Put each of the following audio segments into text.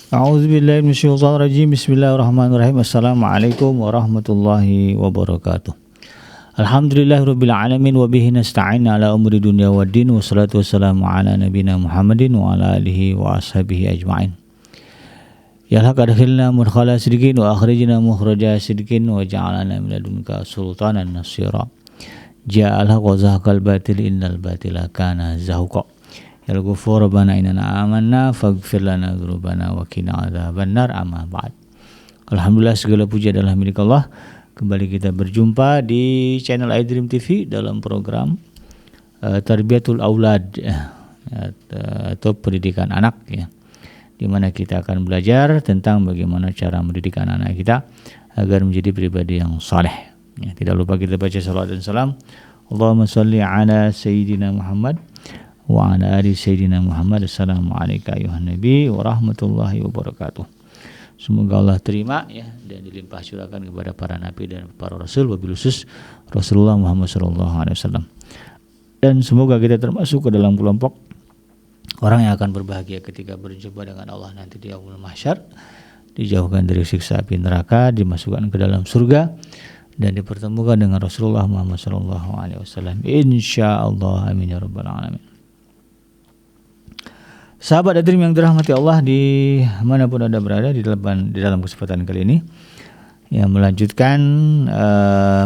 A'udzubillahi minasyaitonirrajim. Bismillahirrahmanirrahim. Assalamualaikum warahmatullahi wabarakatuh. Alhamdulillahirabbil alamin wa bihi nasta'in ala umuri dunya waddin, wassalatu wassalamu ala nabiyyina Muhammadin wa ala alihi wa ashabihi ajma'in. Ya haq adkhilna mudkhala sidqin wa akhrijna mukhraja sidqin wa ja'alna min ladunka sultanan nasira. Ja'al haq wa zahaqal batil innal batila kana zahuqa. Ya Ghafur Rabbana innana amanna faghfir lana dzunubana wa qina adzabannar, amma ba'd. Alhamdulillah, segala puji adalah milik Allah. Kembali kita berjumpa di channel iDream TV dalam program Tarbiyatul Aulad atau pendidikan anak, ya, di mana kita akan belajar tentang bagaimana cara mendidik anak-anak kita agar menjadi pribadi yang saleh. Ya, tidak lupa kita baca salawat dan salam. Allahumma shalli ala sayyidina Muhammad wa ala ali sayyidina Muhammad. Assalamualaikum ayuhan nabi wa rahmatullahi wabarakatuh. Semoga Allah terima, ya, dan dilimpah curahkan kepada para nabi dan para rasul, wabil khusus Rasulullah Muhammad SAW. Dan semoga kita termasuk ke dalam kelompok orang yang akan berbahagia ketika berjumpa dengan Allah nanti di yaumul mahsyar, dijauhkan dari siksa api neraka, dimasukkan ke dalam surga, dan dipertemukan dengan Rasulullah Muhammad SAW. Insyaallah, amin ya rabbal alamin. Sahabat iDream yang dirahmati Allah di manapun Anda berada, di dalam kesempatan kali ini, yang melanjutkan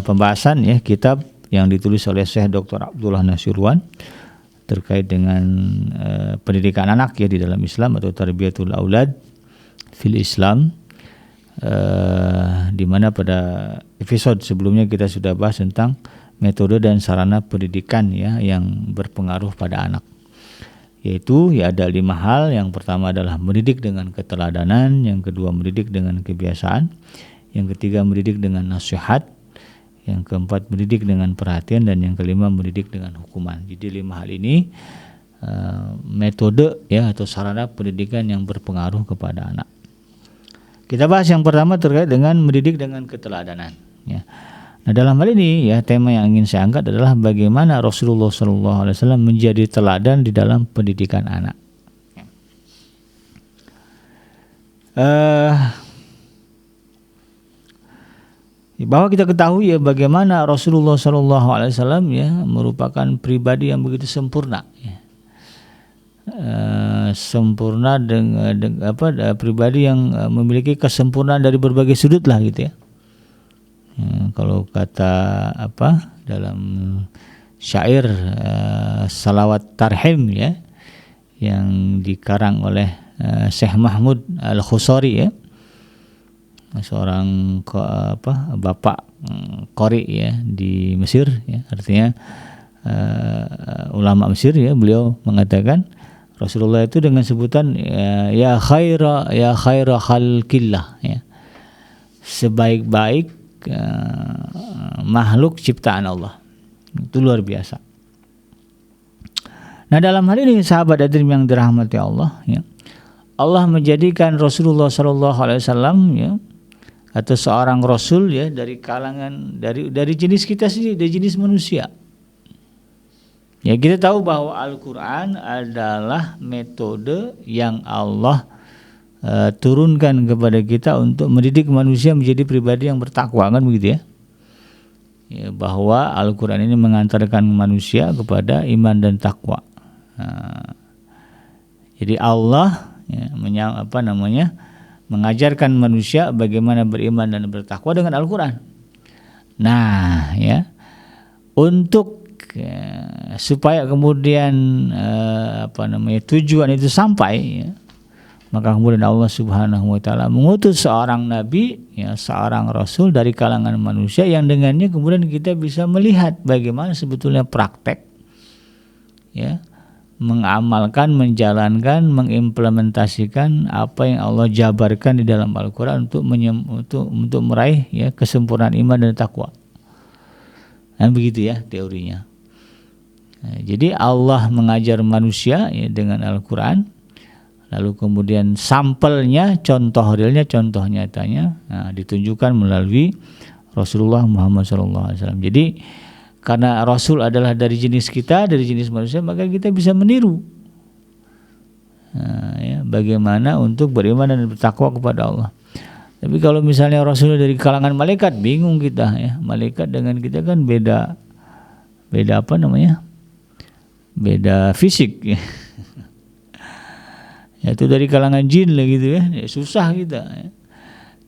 pembahasan, ya, kitab yang ditulis oleh Syekh Dr. Abdullah Nasuruan terkait dengan pendidikan anak, ya, di dalam Islam atau Tarbiyatul Aulad fil Islam, di mana pada episode sebelumnya kita sudah bahas tentang metode dan sarana pendidikan, ya, yang berpengaruh pada anak. Yaitu, ya, ada 5 hal. Yang pertama adalah mendidik dengan keteladanan, yang kedua mendidik dengan kebiasaan, yang ketiga mendidik dengan nasihat, yang keempat mendidik dengan perhatian, dan yang kelima mendidik dengan hukuman. Jadi 5 hal ini metode, ya, atau sarana pendidikan yang berpengaruh kepada anak. Kita bahas yang pertama terkait dengan mendidik dengan keteladanan, ya. Nah, dalam hal ini, ya, tema yang ingin saya angkat adalah bagaimana Rasulullah SAW menjadi teladan di dalam pendidikan anak. Bahwa kita ketahui, ya, bagaimana Rasulullah SAW, ya, merupakan pribadi yang begitu sempurna, ya. Sempurna dengan pribadi yang memiliki kesempurnaan dari berbagai sudut lah, gitu, ya. Kalau kata dalam syair Salawat Tarhim, ya, yang dikarang oleh Syekh Mahmud Al-Khusari, ya, seorang bapak qori, ya, di Mesir, ya, artinya ulama Mesir, ya, beliau mengatakan Rasulullah itu dengan sebutan ya khaira khalqillah, ya, sebaik-baik makhluk ciptaan Allah. Itu luar biasa. Nah, dalam hal ini sahabat iDream yang dirahmati Allah, ya, Allah menjadikan Rasulullah SAW, ya, atau seorang Rasul, ya, dari kalangan dari jenis kita sendiri, dari jenis manusia. Ya, kita tahu bahwa Al-Quran adalah metode yang Allah turunkan kepada kita untuk mendidik manusia menjadi pribadi yang bertakwa, kan begitu, ya. Ya, bahwa Al-Quran ini mengantarkan manusia kepada iman dan takwa. Jadi Allah, ya, mengajarkan manusia bagaimana beriman dan bertakwa dengan Al-Quran. Nah, ya, untuk supaya kemudian tujuan itu sampai, ya, maka kemudian Allah Subhanahu wa taala mengutus seorang nabi, ya, seorang rasul dari kalangan manusia yang dengannya kemudian kita bisa melihat bagaimana sebetulnya praktek, ya, mengamalkan, menjalankan, mengimplementasikan apa yang Allah jabarkan di dalam Al-Quran untuk meraih, ya, kesempurnaan iman dan takwa. Nah, begitu, ya, teorinya. Nah, jadi Allah mengajar manusia, ya, dengan Al-Quran. Lalu kemudian sampelnya, contoh realnya, contoh nyatanya, ditunjukkan melalui Rasulullah Muhammad SAW. Jadi karena Rasul adalah dari jenis kita, dari jenis manusia, maka kita bisa meniru. Ya, bagaimana untuk beriman dan bertakwa kepada Allah. Tapi kalau misalnya Rasulullah dari kalangan malaikat, bingung kita ya. Malaikat dengan kita kan beda apa namanya? Beda fisik ya. Itu dari kalangan jin lah gitu ya. Susah kita ya.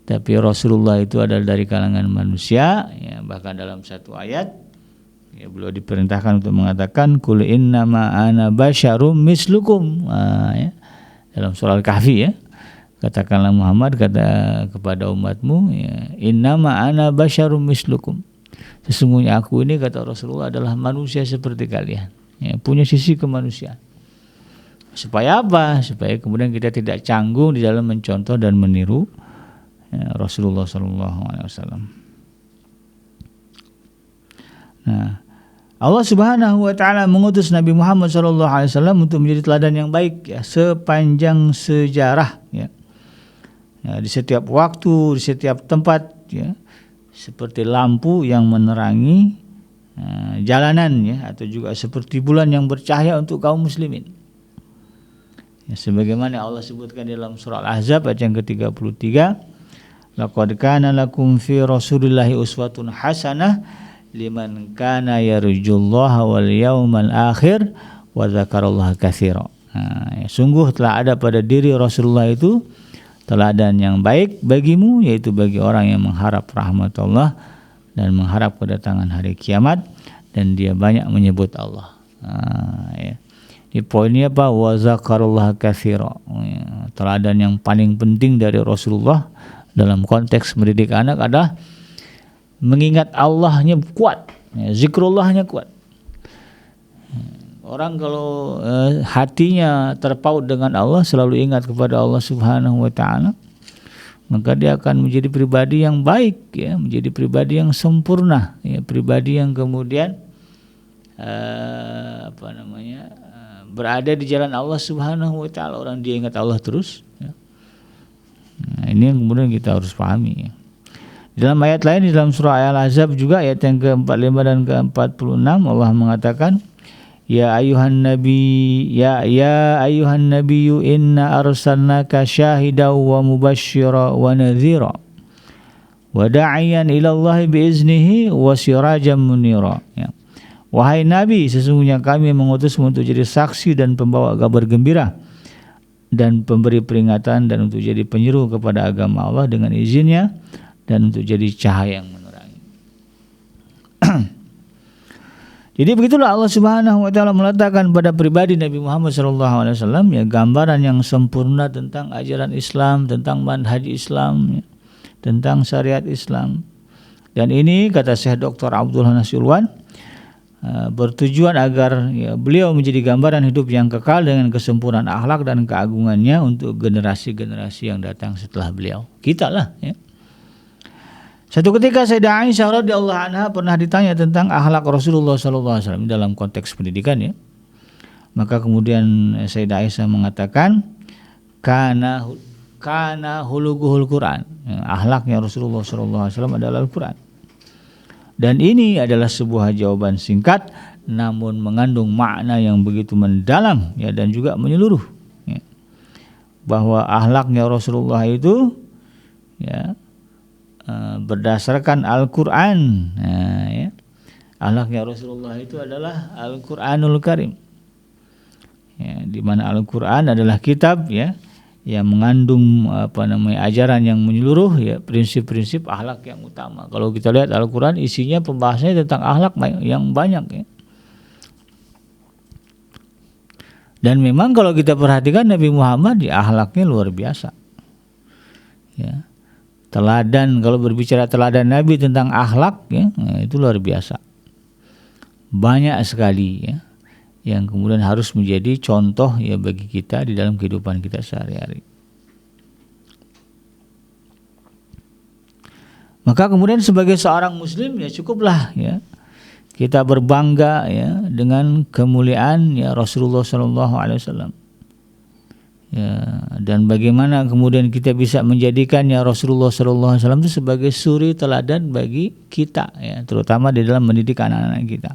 Tapi Rasulullah itu adalah dari kalangan manusia ya. Bahkan dalam satu ayat ya, beliau diperintahkan untuk mengatakan qul innama ana basyarum mislukum ya. Dalam surah Al-Kahfi ya. Katakanlah Muhammad kepada umatmu ya, innama ana basyarum mislukum. Sesungguhnya aku ini, kata Rasulullah, adalah manusia seperti kalian ya, punya sisi kemanusiaan. Supaya apa? Supaya kemudian kita tidak canggung di dalam mencontoh dan meniru ya, Rasulullah SAW. Nah, Allah Subhanahu wa taala mengutus Nabi Muhammad SAW untuk menjadi teladan yang baik ya, sepanjang sejarah ya. Ya, di setiap waktu, di setiap tempat ya, seperti lampu yang menerangi jalanan ya, atau juga seperti bulan yang bercahaya untuk kaum muslimin. Ya, sebagaimana Allah sebutkan dalam surah Al-Ahzab ayat yang ke-33, laqad kana lakum fi Rasulillahi uswatun hasanah liman kana yarjullaha wal yaumal akhir wa dzakarallaha katsira. Ya, sungguh telah ada pada diri Rasulullah itu teladan yang baik bagimu, yaitu bagi orang yang mengharap rahmat Allah dan mengharap kedatangan hari kiamat, dan dia banyak menyebut Allah. Ya. Di poinnya apa? Wa dzakarallaha katsira. Ya. Teladan yang paling penting dari Rasulullah dalam konteks mendidik anak adalah mengingat Allahnya kuat, ya, zikrullahnya kuat. Orang kalau hatinya terpaut dengan Allah, selalu ingat kepada Allah Subhanahu wa taala, maka dia akan menjadi pribadi yang baik ya, menjadi pribadi yang sempurna ya, pribadi yang kemudian berada di jalan Allah Subhanahu wa taala. Orang dia ingat Allah terus ya. Nah, ini yang kemudian kita harus pahami ya. Dalam ayat lain di dalam surah Al-Ahzab juga ayat yang ke-45 dan ke-46 Allah mengatakan, Ya ayuhan nabiyyu inna arsalnaka syahidan wa mubasysyiran wa nadhira wa da'iyan ila Allah biiznihi wa sirajan munira. Ya. Wahai Nabi, sesungguhnya kami mengutusmu untuk jadi saksi dan pembawa kabar gembira dan pemberi peringatan, dan untuk jadi penyeru kepada agama Allah dengan izinnya, dan untuk jadi cahaya yang menerangi. Jadi begitulah Allah Subhanahu wa taala meletakkan pada pribadi Nabi Muhammad SAW ya, gambaran yang sempurna tentang ajaran Islam, tentang manhaj Islam ya, tentang syariat Islam. Dan ini kata Syekh Dr. Abdullah Nasilwan bertujuan agar ya, beliau menjadi gambaran hidup yang kekal dengan kesempurnaan akhlak dan keagungannya untuk generasi-generasi yang datang setelah beliau. Kita lah ya. Satu ketika Sayyidah Aisyah radhiyallahu anha pernah ditanya tentang akhlak Rasulullah SAW dalam konteks pendidikan ya. Maka kemudian Sayyidah Aisyah mengatakan kana huluguhul Quran. Akhlaknya Rasulullah SAW adalah Al-Quran. Dan ini adalah sebuah jawaban singkat namun mengandung makna yang begitu mendalam ya, dan juga menyeluruh ya. Bahwa akhlaknya Rasulullah itu ya berdasarkan Al-Quran. Nah, ya. Akhlaknya Rasulullah itu adalah Al-Quranul Karim. Ya, di mana Al-Quran adalah kitab ya yang mengandung ajaran yang menyeluruh ya, prinsip-prinsip akhlak yang utama. Kalau kita lihat Al-Quran isinya pembahasannya tentang akhlak yang banyak ya. Dan memang kalau kita perhatikan Nabi Muhammad ya, akhlaknya luar biasa. Ya. Teladan, kalau berbicara teladan Nabi tentang akhlak ya, itu luar biasa. Banyak sekali ya yang kemudian harus menjadi contoh ya bagi kita di dalam kehidupan kita sehari-hari. Maka kemudian sebagai seorang muslim ya cukuplah ya kita berbangga ya dengan kemuliaan ya Rasulullah SAW. Ya, dan bagaimana kemudian kita bisa menjadikannya Rasulullah SAW itu sebagai suri teladan bagi kita ya, terutama di dalam mendidik anak-anak kita.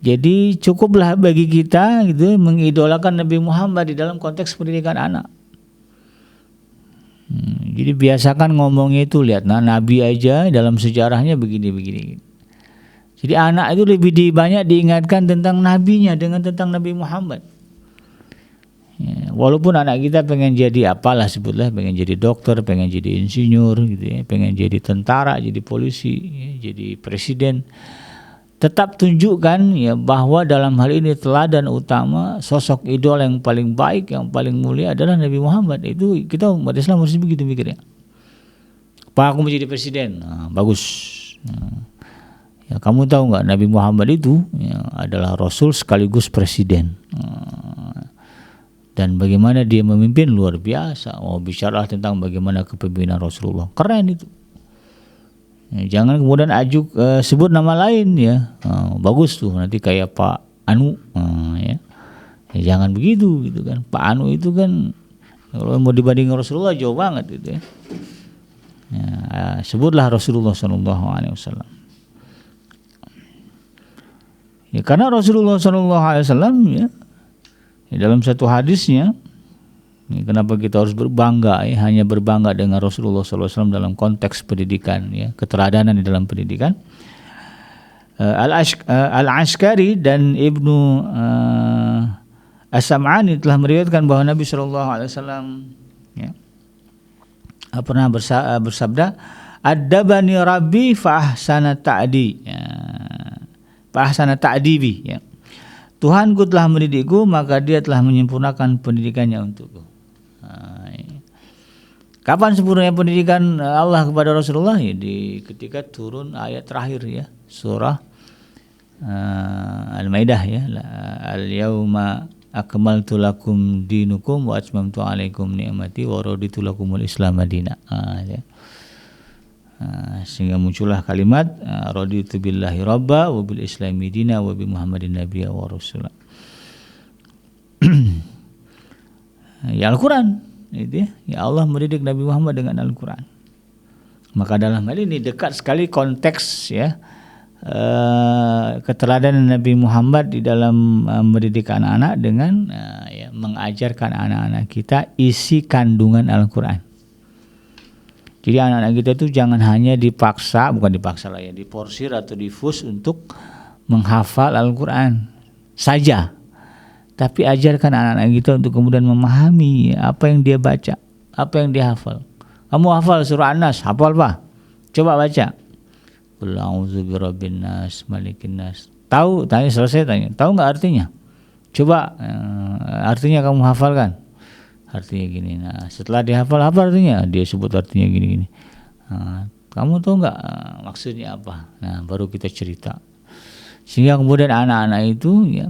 Jadi cukuplah bagi kita gitu mengidolakan Nabi Muhammad di dalam konteks pendidikan anak. Jadi biasakan ngomongnya itu, lihat Nabi aja dalam sejarahnya begini. Jadi anak itu lebih banyak diingatkan tentang nabinya dengan tentang Nabi Muhammad. Ya, walaupun anak kita pengen jadi apalah sebutlah, pengen jadi dokter, pengen jadi insinyur gitu ya, pengen jadi tentara, jadi polisi, ya, jadi presiden, tetap tunjukkan ya bahwa dalam hal ini teladan utama, sosok idol yang paling baik, yang paling mulia adalah Nabi Muhammad. Itu kita umat Islam harus begitu mikirnya. Pak, aku mau jadi presiden, bagus. Ya, kamu tahu nggak Nabi Muhammad itu ya, adalah Rasul sekaligus presiden. Dan bagaimana dia memimpin luar biasa. Bicara tentang bagaimana kepemimpinan Rasulullah, keren itu. Ya, jangan kemudian sebut nama lain ya. Bagus tuh nanti kayak Pak Anu ya. Ya, jangan begitu gitu kan. Pak Anu itu kan kalau mau dibandingkan Rasulullah jauh banget gitu ya. Ya, sebutlah Rasulullah SAW. Ya, karena Rasulullah SAW ya, dalam satu hadisnya, ya, kenapa kita harus berbangga ya, hanya berbangga dengan Rasulullah SAW dalam konteks pendidikan ya, keteladanan di dalam pendidikan. Al-Ashkari dan Ibnu As-Sam'ani telah meriwayatkan bahwa Nabi SAW ya, pernah bersabda, "Addabani Rabbi fa ahsana ta'dibi ya. Tuhanku telah mendidikku, maka Dia telah menyempurnakan pendidikannya untukku." Kapan sempurnanya pendidikan Allah kepada Rasulullah? Ya, ketika turun ayat terakhir ya, surah Al-Maidah ya, Al-yauma akmaltu lakum dinukum wa atmamtu alaikum ni'mati wa raditu lakumul Islam madina. Ya. Sehingga muncullah kalimat raditu billahi rabba wa bil islami dina wa bi Muhammadin nabiyya wa rasula. Ya, Al-Quran itu ya, Allah mendidik Nabi Muhammad dengan Al-Quran. Maka dalam hal ini dekat sekali konteks ya, keteladanan Nabi Muhammad di dalam mendidik anak-anak dengan ya, mengajarkan anak-anak kita isi kandungan Al-Quran. Jadi anak-anak kita itu jangan hanya bukan dipaksa lah ya, diporsir atau difus untuk menghafal Al-Quran saja. Tapi ajarkan anak-anak kita untuk kemudian memahami apa yang dia baca, apa yang dia hafal. Kamu hafal surah An-Nas, hafal apa? Coba baca. Qul a'udzu birabbin nas, malikin nas. Tahu? Selesai tanya. Tahu nggak artinya? Coba artinya kamu hafalkan. Artinya gini. Nah, setelah dihafal apa artinya? Dia sebut artinya gini-gini. Kamu tahu nggak maksudnya apa? Nah, baru kita cerita. Sehingga kemudian anak-anak itu ya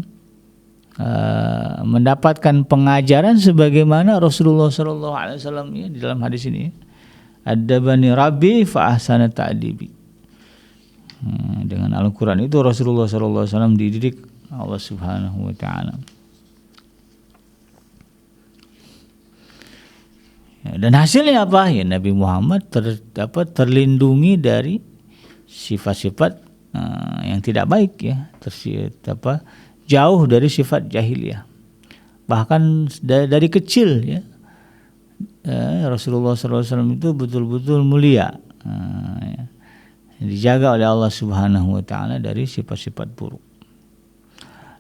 mendapatkan pengajaran sebagaimana Rasulullah SAW ya, di dalam hadis ini. Adabani Rabbi fa ahsana ta'dibi. Dengan Al-Quran itu Rasulullah SAW dididik Allah Subhanahu Wa Taala. Dan hasilnya apa? Ya, Nabi Muhammad terlindungi dari sifat-sifat yang tidak baik ya, jauh dari sifat jahiliyah. Bahkan dari kecil ya, Rasulullah SAW itu betul-betul mulia, ya, dijaga oleh Allah Subhanahu Wa Taala dari sifat-sifat buruk.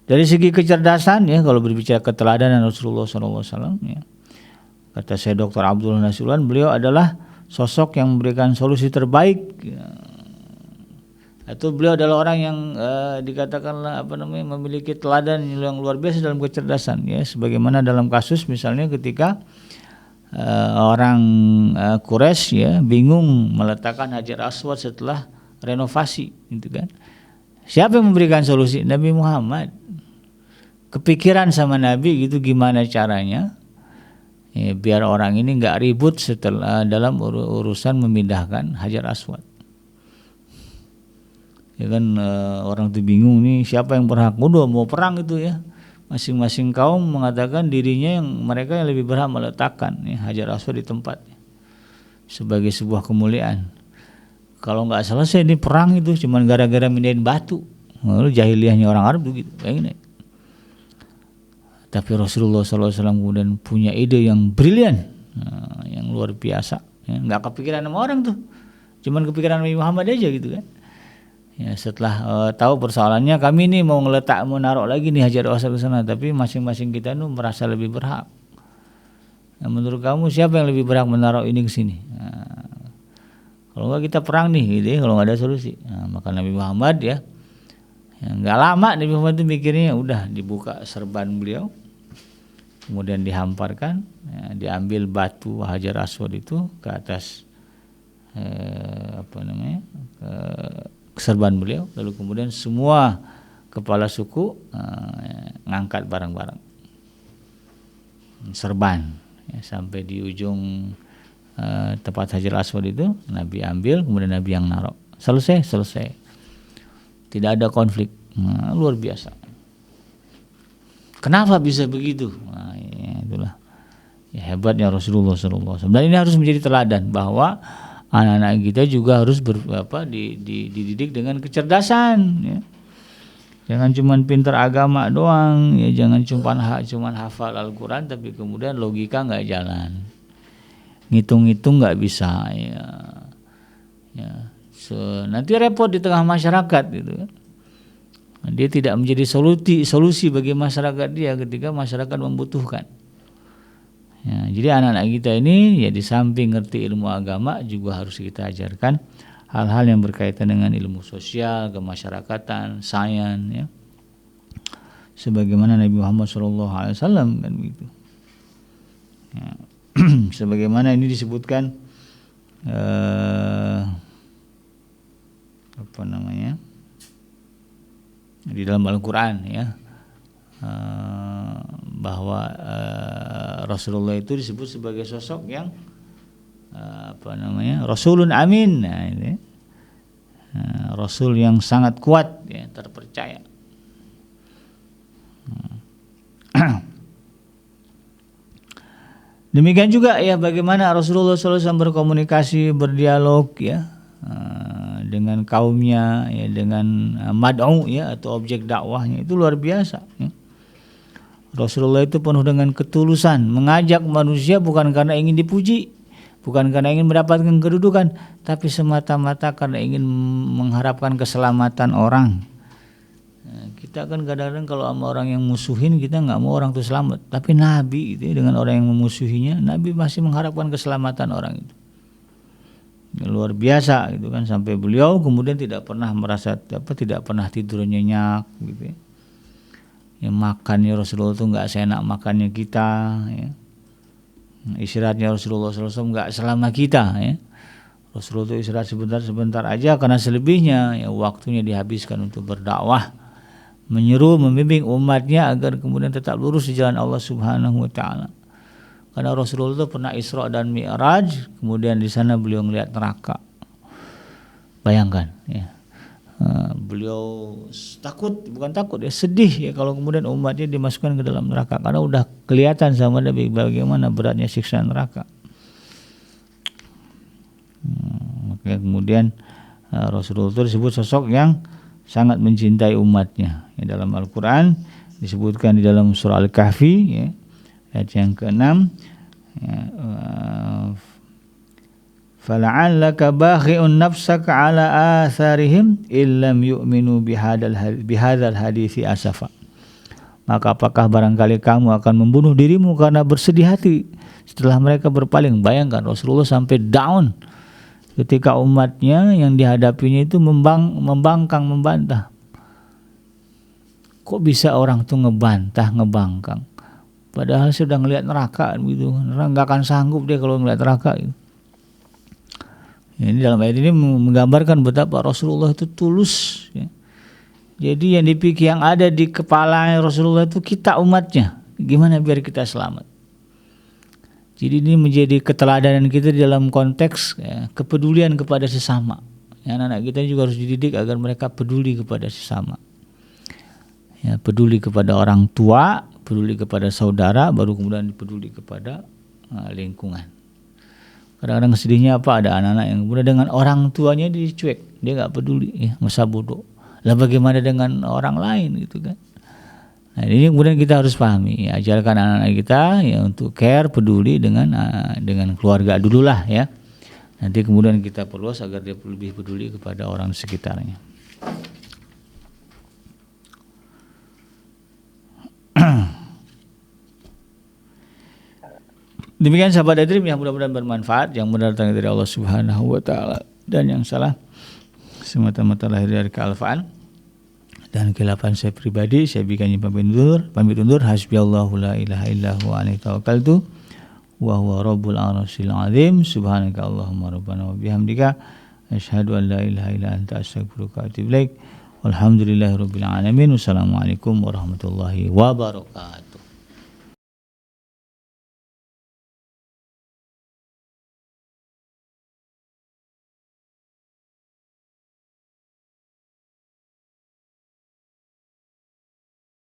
Dari segi kecerdasan ya, kalau berbicara keteladanan Rasulullah SAW ya, kata saya Dr. Abdul Nasulan, beliau adalah sosok yang memberikan solusi terbaik. Atau beliau adalah orang yang dikatakanlah memiliki teladan yang luar biasa dalam kecerdasan ya. Sebagaimana dalam kasus misalnya ketika orang Quraisy ya bingung meletakkan Hajar Aswad setelah renovasi, gitu kan. Siapa yang memberikan solusi? Nabi Muhammad. Kepikiran sama Nabi gitu gimana caranya ya, biar orang ini nggak ribut setelah dalam urusan memindahkan Hajar Aswad. Ya kan, orang itu bingung nih siapa yang berhak. Udah mau perang itu ya, masing-masing kaum mengatakan dirinya mereka yang lebih berhak meletakkan ya, Hajar Aswad di tempatnya sebagai sebuah kemuliaan. Kalau nggak selesai ini perang itu cuman gara-gara mindahin batu. Lalu jahiliyahnya orang Arab begitu, bayangin. Tapi Rasulullah SAW kemudian punya ide yang brilian, yang luar biasa. Ya, nggak kepikiran sama orang tuh, cuman kepikiran Nabi Muhammad aja gitu kan. Ya, setelah tahu persoalannya, kami ini mau naruh lagi nih Hajar Aswad ke sana, tapi masing-masing kita nu merasa lebih berhak. Nah, menurut kamu siapa yang lebih berhak menaruh ini ke sini? Nah, kalau nggak kita perang nih, gitu ya, kalau nggak ada solusi. Nah, maka Nabi Muhammad ya nggak lama Nabi Muhammad itu mikirnya, udah dibuka serban beliau, kemudian dihamparkan, ya, diambil batu Hajar Aswad itu ke atas ke serban beliau, lalu kemudian semua kepala suku ngangkat barang-barang serban, ya, sampai di ujung tempat Hajar Aswad itu Nabi ambil, kemudian Nabi yang naruh, selesai. Tidak ada konflik. Nah, luar biasa. Kenapa bisa begitu? Nah, ya, itulah ya, hebatnya Rasulullah SAW. Dan ini harus menjadi teladan bahwa anak-anak kita juga harus dididik dengan kecerdasan. Ya. Jangan cuma pintar agama doang. Ya, jangan cuma hafal Al-Quran, tapi kemudian logika nggak jalan. Ngitung-ngitung nggak bisa. Ya. Nanti repot di tengah masyarakat gitu kan. Dia tidak menjadi solusi bagi masyarakat dia ketika masyarakat membutuhkan. Ya, jadi anak-anak kita ini ya di samping ngerti ilmu agama juga harus kita ajarkan hal-hal yang berkaitan dengan ilmu sosial, kemasyarakatan, sains, ya. Sebagaimana Nabi Muhammad SAW kan begitu. Ya. Sebagaimana ini disebutkan di dalam Al-Quran, ya, bahwa Rasulullah itu disebut sebagai sosok yang Rasulun Amin. Nah, ini Rasul yang sangat kuat, ya, terpercaya. Demikian juga ya bagaimana Rasulullah SAW berkomunikasi, berdialog, ya, dengan kaumnya, ya, dengan mad'u, ya, atau objek dakwahnya, itu luar biasa, ya. Rasulullah itu penuh dengan ketulusan, mengajak manusia bukan karena ingin dipuji, bukan karena ingin mendapatkan kedudukan, tapi semata-mata karena ingin mengharapkan keselamatan orang. Nah, kita kan kadang-kadang kalau sama orang yang musuhin, kita nggak mau orang itu selamat, tapi Nabi itu dengan orang yang memusuhinya, Nabi masih mengharapkan keselamatan orang itu. Luar biasa gitu kan, sampai beliau kemudian tidak pernah tidak pernah tidur nyenyak gitu, ya. Ya, makannya Rasulullah itu nggak seenak makannya kita, ya. Istirahatnya Rasulullah SAW nggak selama kita, ya. Rasulullah itu istirahat sebentar aja, karena selebihnya ya waktunya dihabiskan untuk berdakwah, menyeru, membimbing umatnya agar kemudian tetap lurus di jalan Allah Subhanahu wa taala. Karena Rasulullah itu pernah Isra dan Mi'raj, kemudian di sana beliau melihat neraka. Bayangkan, ya. Beliau bukan takut, ya, sedih, ya, kalau kemudian umatnya dimasukkan ke dalam neraka, karena udah kelihatan sama Nabi bagaimana beratnya siksa neraka. Maka kemudian Rasulullah itu disebut sosok yang sangat mencintai umatnya. Ya, dalam Al-Quran disebutkan di dalam surah Al-Kahfi, ya, ayat yang ke-6, ya, fala'allaka bakhi'un nafsaka ala atharihim illam yu'minu bihadzal hadithi asafa. Maka apakah barangkali kamu akan membunuh dirimu karena bersedih hati setelah mereka berpaling. Bayangkan Rasulullah sampai down ketika umatnya yang dihadapinya itu membangkang. Kok bisa orang tuh ngebangkang? Padahal sudah ngelihat neraka gitu. Nggak akan sanggup dia kalau ngelihat neraka gitu. Ini dalam ayat ini menggambarkan betapa Rasulullah itu tulus, ya. Jadi yang ada di kepala Rasulullah itu kita umatnya, gimana biar kita selamat. Jadi ini menjadi keteladanan kita dalam konteks, ya, kepedulian kepada sesama. Ya, anak-anak kita juga harus dididik agar mereka peduli kepada sesama. Ya, peduli kepada orang tua, peduli kepada saudara, baru kemudian peduli kepada lingkungan. Kadang-kadang sedihnya apa, ada anak-anak yang kemudian dengan orang tuanya dicuek, dia nggak peduli, ya, masa bodoh. Lah bagaimana dengan orang lain gitu kan. Nah, ini kemudian kita harus pahami, ya, ajarkan anak-anak kita ya untuk care, peduli dengan keluarga dulu lah ya. Nanti kemudian kita perluas agar dia lebih peduli kepada orang sekitarnya. Demikian sahabat Adrim yang mudah-mudahan bermanfaat, yang benar datang dari Allah Subhanahu wa taala, dan yang salah semata-mata lahir dari kealfaan dan keilapan saya pribadi. Saya berikan pamit undur. Hasbiyallahu la ilaha illa huwa alaihi tawakkaltu wa huwa rabbul arsyil azim. Subhanaka Allahumma rabbana wa bihamdika asyhadu an la ilaha illa anta astaghfiruka wa atubu ilaik. Walhamdulillahirabbil alamin. Wassalamualaikum warahmatullahi wabarakatuh.